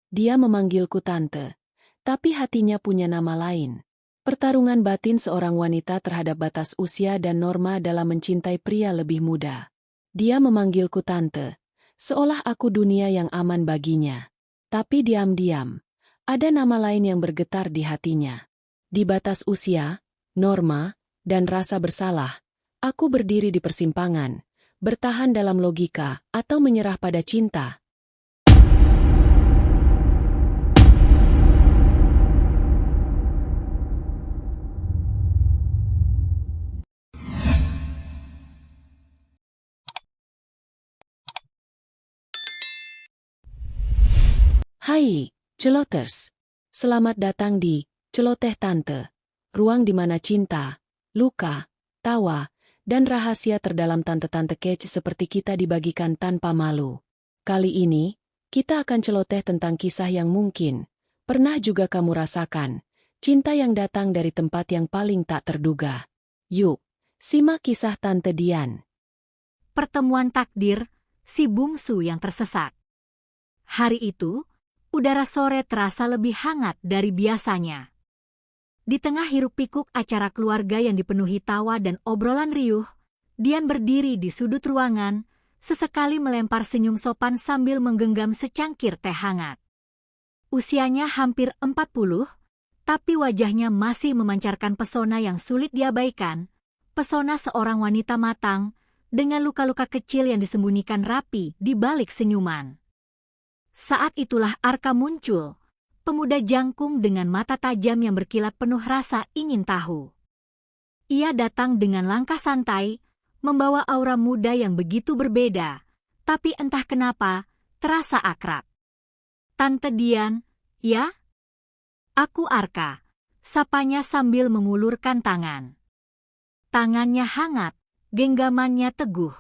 Dia memanggilku tante, tapi hatinya punya nama lain. Pertarungan batin seorang wanita terhadap batas usia dan norma dalam mencintai pria lebih muda. Dia memanggilku tante, seolah aku dunia yang aman baginya. Tapi diam-diam, ada nama lain yang bergetar di hatinya. Di batas usia, norma, dan rasa bersalah, aku berdiri di persimpangan, bertahan dalam logika atau menyerah pada cinta. Hai, celoters. Selamat datang di Celoteh Tante, ruang di mana cinta, luka, tawa, dan rahasia terdalam tante-tante kece seperti kita dibagikan tanpa malu. Kali ini, kita akan celoteh tentang kisah yang mungkin pernah juga kamu rasakan, cinta yang datang dari tempat yang paling tak terduga. Yuk, simak kisah Tante Dian. Pertemuan takdir, si bungsu yang tersesat. Hari itu, udara sore terasa lebih hangat dari biasanya. Di tengah hiruk-pikuk acara keluarga yang dipenuhi tawa dan obrolan riuh, Dian berdiri di sudut ruangan, sesekali melempar senyum sopan sambil menggenggam secangkir teh hangat. Usianya hampir 40, tapi wajahnya masih memancarkan pesona yang sulit diabaikan, pesona seorang wanita matang, dengan luka-luka kecil yang disembunyikan rapi di balik senyuman. Saat itulah Arka muncul, pemuda jangkung dengan mata tajam yang berkilat penuh rasa ingin tahu. Ia datang dengan langkah santai, membawa aura muda yang begitu berbeda, tapi entah kenapa, terasa akrab. Tante Dian, ya? Aku Arka, sapanya sambil mengulurkan tangan. Tangannya hangat, genggamannya teguh.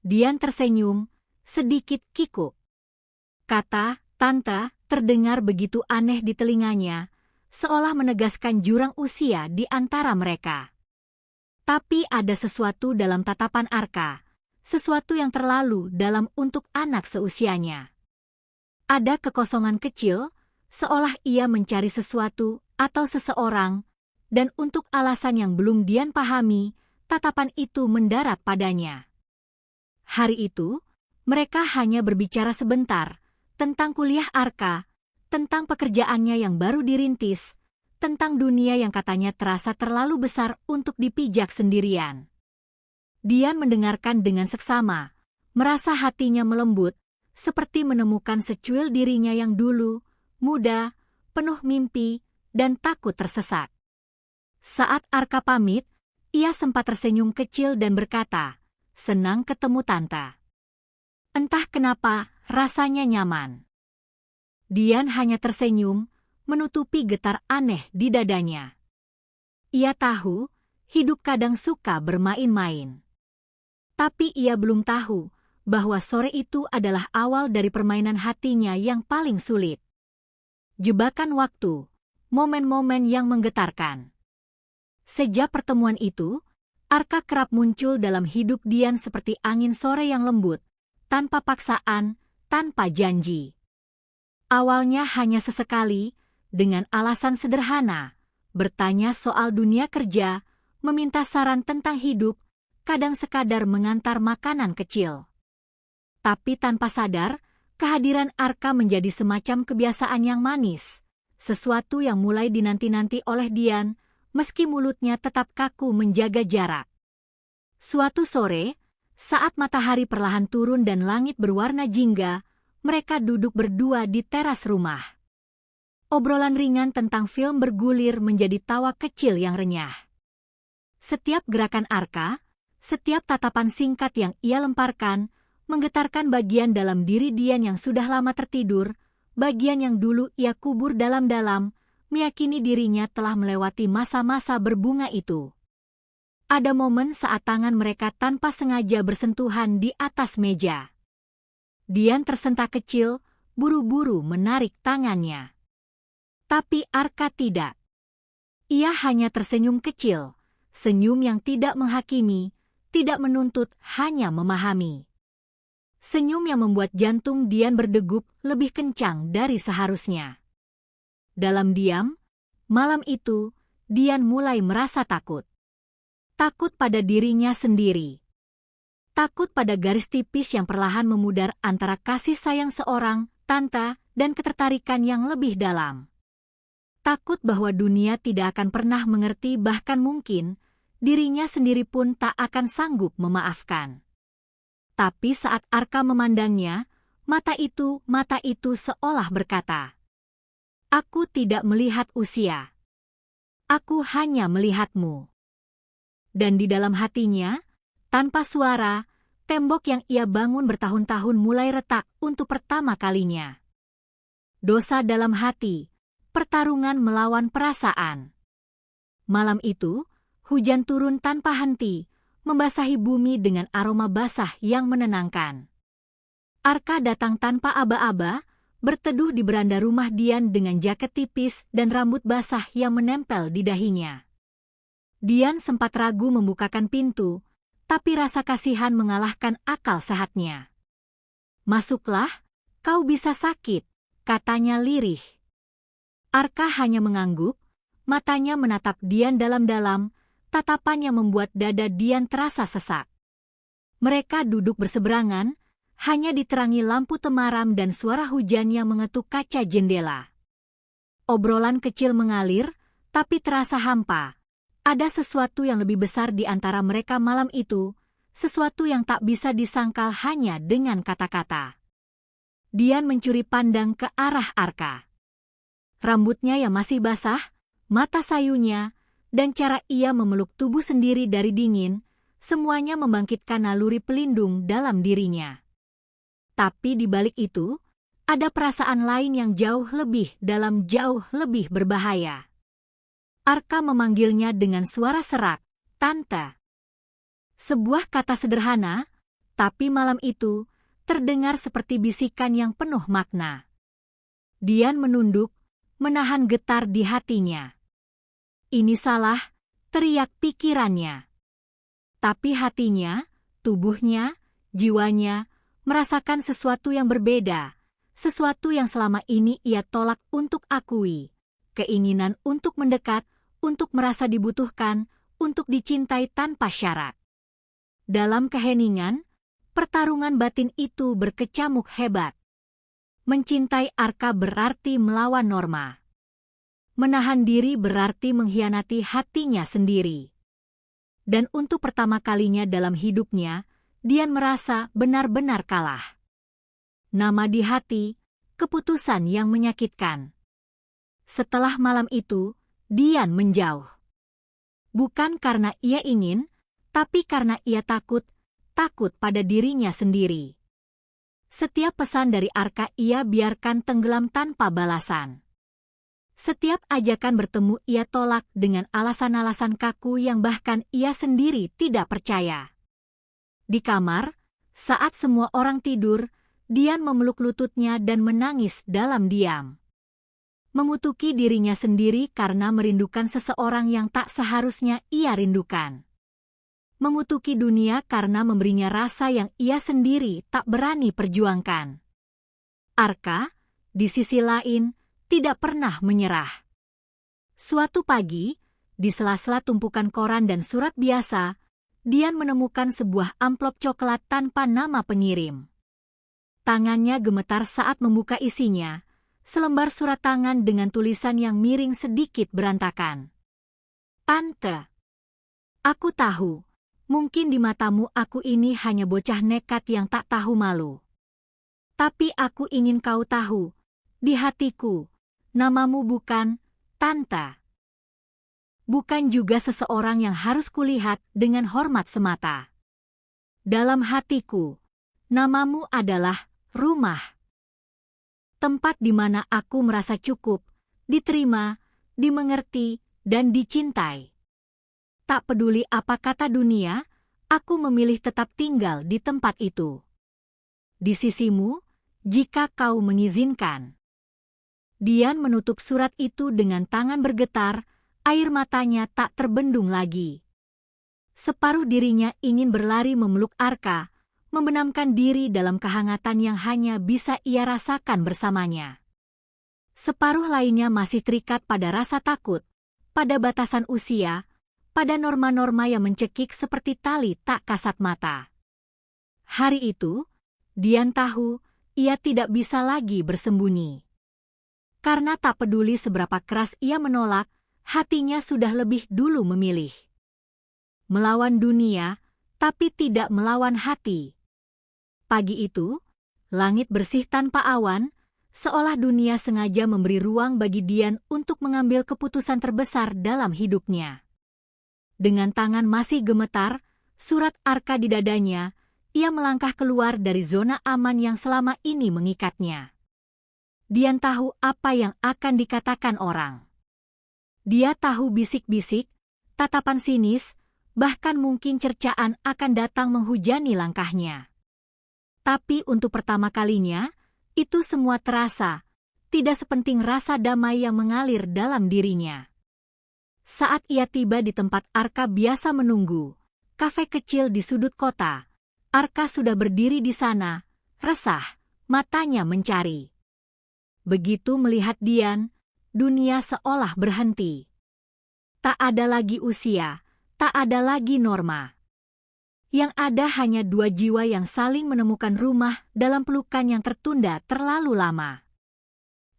Dian tersenyum, sedikit kikuk. Kata, tante, terdengar begitu aneh di telinganya, seolah menegaskan jurang usia di antara mereka. Tapi ada sesuatu dalam tatapan Arka, sesuatu yang terlalu dalam untuk anak seusianya. Ada kekosongan kecil, seolah ia mencari sesuatu atau seseorang, dan untuk alasan yang belum Dian pahami, tatapan itu mendarat padanya. Hari itu, mereka hanya berbicara sebentar, tentang kuliah Arka, tentang pekerjaannya yang baru dirintis, tentang dunia yang katanya terasa terlalu besar untuk dipijak sendirian. Dian mendengarkan dengan seksama, merasa hatinya melembut, seperti menemukan secuil dirinya yang dulu, muda, penuh mimpi, dan takut tersesat. Saat Arka pamit, ia sempat tersenyum kecil dan berkata, "Senang ketemu tante." Entah kenapa, rasanya nyaman. Dian hanya tersenyum, menutupi getar aneh di dadanya. Ia tahu, hidup kadang suka bermain-main. Tapi ia belum tahu bahwa sore itu adalah awal dari permainan hatinya yang paling sulit. Jebakan waktu, momen-momen yang menggetarkan. Sejak pertemuan itu, Arka kerap muncul dalam hidup Dian seperti angin sore yang lembut, tanpa paksaan, tanpa janji. Awalnya hanya sesekali, dengan alasan sederhana, bertanya soal dunia kerja, meminta saran tentang hidup, kadang sekadar mengantar makanan kecil. Tapi tanpa sadar, kehadiran Arka menjadi semacam kebiasaan yang manis, sesuatu yang mulai dinanti-nanti oleh Dian, meski mulutnya tetap kaku menjaga jarak. Suatu sore, saat matahari perlahan turun dan langit berwarna jingga, mereka duduk berdua di teras rumah. Obrolan ringan tentang film bergulir menjadi tawa kecil yang renyah. Setiap gerakan Arka, setiap tatapan singkat yang ia lemparkan, menggetarkan bagian dalam diri Dian yang sudah lama tertidur, bagian yang dulu ia kubur dalam-dalam, meyakini dirinya telah melewati masa-masa berbunga itu. Ada momen saat tangan mereka tanpa sengaja bersentuhan di atas meja. Dian tersentak kecil, buru-buru menarik tangannya. Tapi Arka tidak. Ia hanya tersenyum kecil, senyum yang tidak menghakimi, tidak menuntut, hanya memahami. Senyum yang membuat jantung Dian berdegup lebih kencang dari seharusnya. Dalam diam, malam itu, Dian mulai merasa takut. Takut pada dirinya sendiri. Takut pada garis tipis yang perlahan memudar antara kasih sayang seorang tante dan ketertarikan yang lebih dalam. Takut bahwa dunia tidak akan pernah mengerti, bahkan mungkin dirinya sendiri pun tak akan sanggup memaafkan. Tapi saat Arka memandangnya, mata itu seolah berkata, "Aku tidak melihat usia. Aku hanya melihatmu." Dan di dalam hatinya, tanpa suara, tembok yang ia bangun bertahun-tahun mulai retak untuk pertama kalinya. Dosa dalam hati, pertarungan melawan perasaan. Malam itu, hujan turun tanpa henti, membasahi bumi dengan aroma basah yang menenangkan. Arka datang tanpa aba-aba, berteduh di beranda rumah Dian dengan jaket tipis dan rambut basah yang menempel di dahinya. Dian sempat ragu membukakan pintu, tapi rasa kasihan mengalahkan akal sehatnya. "Masuklah, kau bisa sakit," katanya lirih. Arka hanya mengangguk, matanya menatap Dian dalam-dalam, tatapan yang membuat dada Dian terasa sesak. Mereka duduk berseberangan, hanya diterangi lampu temaram dan suara hujan yang mengetuk kaca jendela. Obrolan kecil mengalir, tapi terasa hampa. Ada sesuatu yang lebih besar di antara mereka malam itu, sesuatu yang tak bisa disangkal hanya dengan kata-kata. Dian mencuri pandang ke arah Arka. Rambutnya yang masih basah, mata sayunya, dan cara ia memeluk tubuh sendiri dari dingin, semuanya membangkitkan naluri pelindung dalam dirinya. Tapi di balik itu, ada perasaan lain yang jauh lebih dalam, jauh lebih berbahaya. Arka memanggilnya dengan suara serak, "Tante." Sebuah kata sederhana, tapi malam itu terdengar seperti bisikan yang penuh makna. Dian menunduk, menahan getar di hatinya. Ini salah, teriak pikirannya. Tapi hatinya, tubuhnya, jiwanya, merasakan sesuatu yang berbeda, sesuatu yang selama ini ia tolak untuk akui, keinginan untuk mendekat, untuk merasa dibutuhkan, untuk dicintai tanpa syarat. Dalam keheningan, pertarungan batin itu berkecamuk hebat. Mencintai Arka berarti melawan norma. Menahan diri berarti mengkhianati hatinya sendiri. Dan untuk pertama kalinya dalam hidupnya, Dian merasa benar-benar kalah. Nama di hati, keputusan yang menyakitkan. Setelah malam itu, Dian menjauh. Bukan karena ia ingin, tapi karena ia takut pada dirinya sendiri. Setiap pesan dari Arka ia biarkan tenggelam tanpa balasan. Setiap ajakan bertemu ia tolak dengan alasan-alasan kaku yang bahkan ia sendiri tidak percaya. Di kamar, saat semua orang tidur, Dian memeluk lututnya dan menangis dalam diam. Mengutuki dirinya sendiri karena merindukan seseorang yang tak seharusnya ia rindukan. Mengutuki dunia karena memberinya rasa yang ia sendiri tak berani perjuangkan. Arka, di sisi lain, tidak pernah menyerah. Suatu pagi, di sela-sela tumpukan koran dan surat biasa, Dian menemukan sebuah amplop coklat tanpa nama pengirim. Tangannya gemetar saat membuka isinya, selembar surat tangan dengan tulisan yang miring sedikit berantakan. "Tante, aku tahu, mungkin di matamu aku ini hanya bocah nekat yang tak tahu malu. Tapi aku ingin kau tahu, di hatiku, namamu bukan Tante. Bukan juga seseorang yang harus kulihat dengan hormat semata. Dalam hatiku, namamu adalah rumah. Tempat di mana aku merasa cukup, diterima, dimengerti, dan dicintai. Tak peduli apa kata dunia, aku memilih tetap tinggal di tempat itu. Di sisimu, jika kau mengizinkan." Dian menutup surat itu dengan tangan bergetar, air matanya tak terbendung lagi. Separuh dirinya ingin berlari memeluk Arka, membenamkan diri dalam kehangatan yang hanya bisa ia rasakan bersamanya. Separuh lainnya masih terikat pada rasa takut, pada batasan usia, pada norma-norma yang mencekik seperti tali tak kasat mata. Hari itu, Dian tahu ia tidak bisa lagi bersembunyi. Karena tak peduli seberapa keras ia menolak, hatinya sudah lebih dulu memilih. Melawan dunia, tapi tidak melawan hati. Pagi itu, langit bersih tanpa awan, seolah dunia sengaja memberi ruang bagi Dian untuk mengambil keputusan terbesar dalam hidupnya. Dengan tangan masih gemetar, surat Arka di dadanya, ia melangkah keluar dari zona aman yang selama ini mengikatnya. Dian tahu apa yang akan dikatakan orang. Dia tahu bisik-bisik, tatapan sinis, bahkan mungkin cercaan akan datang menghujani langkahnya. Tapi untuk pertama kalinya, itu semua terasa, tidak sepenting rasa damai yang mengalir dalam dirinya. Saat ia tiba di tempat Arka biasa menunggu, kafe kecil di sudut kota, Arka sudah berdiri di sana, resah, matanya mencari. Begitu melihat Dian, dunia seolah berhenti. Tak ada lagi usia, tak ada lagi norma. Yang ada hanya dua jiwa yang saling menemukan rumah dalam pelukan yang tertunda terlalu lama.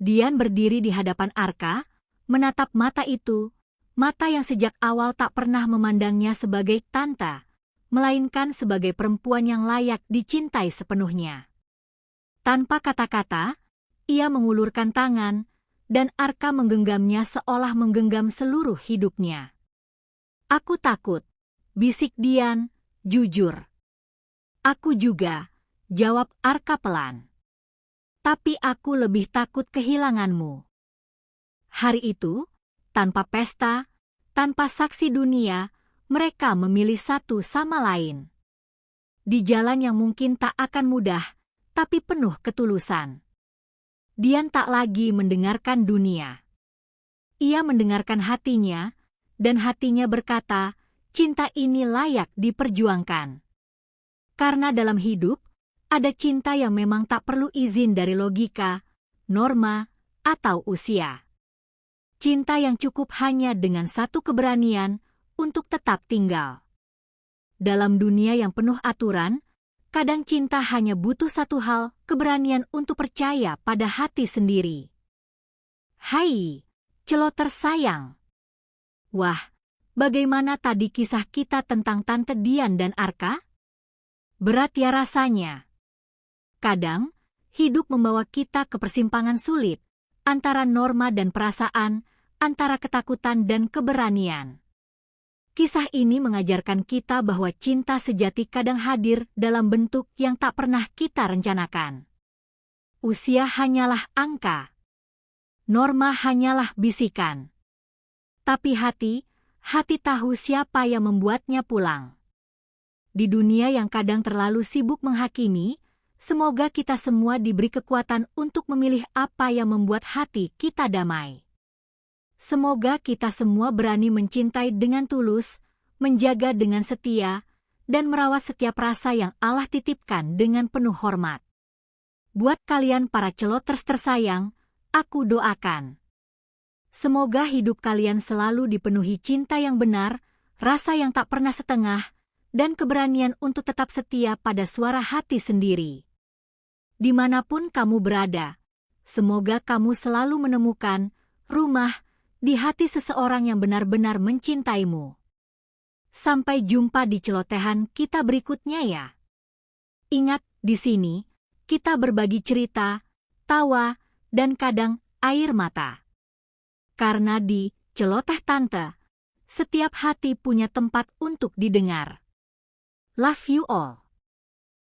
Dian berdiri di hadapan Arka, menatap mata itu, mata yang sejak awal tak pernah memandangnya sebagai tante, melainkan sebagai perempuan yang layak dicintai sepenuhnya. Tanpa kata-kata, ia mengulurkan tangan, dan Arka menggenggamnya seolah menggenggam seluruh hidupnya. "Aku takut," bisik Dian, jujur. "Aku juga," jawab Arka pelan. "Tapi aku lebih takut kehilanganmu." Hari itu, tanpa pesta, tanpa saksi dunia, mereka memilih satu sama lain. Di jalan yang mungkin tak akan mudah, tapi penuh ketulusan. Dian tak lagi mendengarkan dunia. Ia mendengarkan hatinya, dan hatinya berkata, cinta ini layak diperjuangkan. Karena dalam hidup, ada cinta yang memang tak perlu izin dari logika, norma, atau usia. Cinta yang cukup hanya dengan satu keberanian untuk tetap tinggal. Dalam dunia yang penuh aturan, kadang cinta hanya butuh satu hal, keberanian untuk percaya pada hati sendiri. Hai, celoter sayang. Wah, bagaimana tadi kisah kita tentang Tante Dian dan Arka? Berat ya rasanya. Kadang, hidup membawa kita ke persimpangan sulit, antara norma dan perasaan, antara ketakutan dan keberanian. Kisah ini mengajarkan kita bahwa cinta sejati kadang hadir dalam bentuk yang tak pernah kita rencanakan. Usia hanyalah angka. Norma hanyalah bisikan. Tapi hati tahu siapa yang membuatnya pulang. Di dunia yang kadang terlalu sibuk menghakimi, semoga kita semua diberi kekuatan untuk memilih apa yang membuat hati kita damai. Semoga kita semua berani mencintai dengan tulus, menjaga dengan setia, dan merawat setiap rasa yang Allah titipkan dengan penuh hormat. Buat kalian para celoters tersayang, aku doakan. Semoga hidup kalian selalu dipenuhi cinta yang benar, rasa yang tak pernah setengah, dan keberanian untuk tetap setia pada suara hati sendiri. Dimanapun kamu berada, semoga kamu selalu menemukan rumah di hati seseorang yang benar-benar mencintaimu. Sampai jumpa di celotehan kita berikutnya ya. Ingat, di sini, kita berbagi cerita, tawa, dan kadang air mata. Karena di Celoteh Tante, setiap hati punya tempat untuk didengar. Love you all.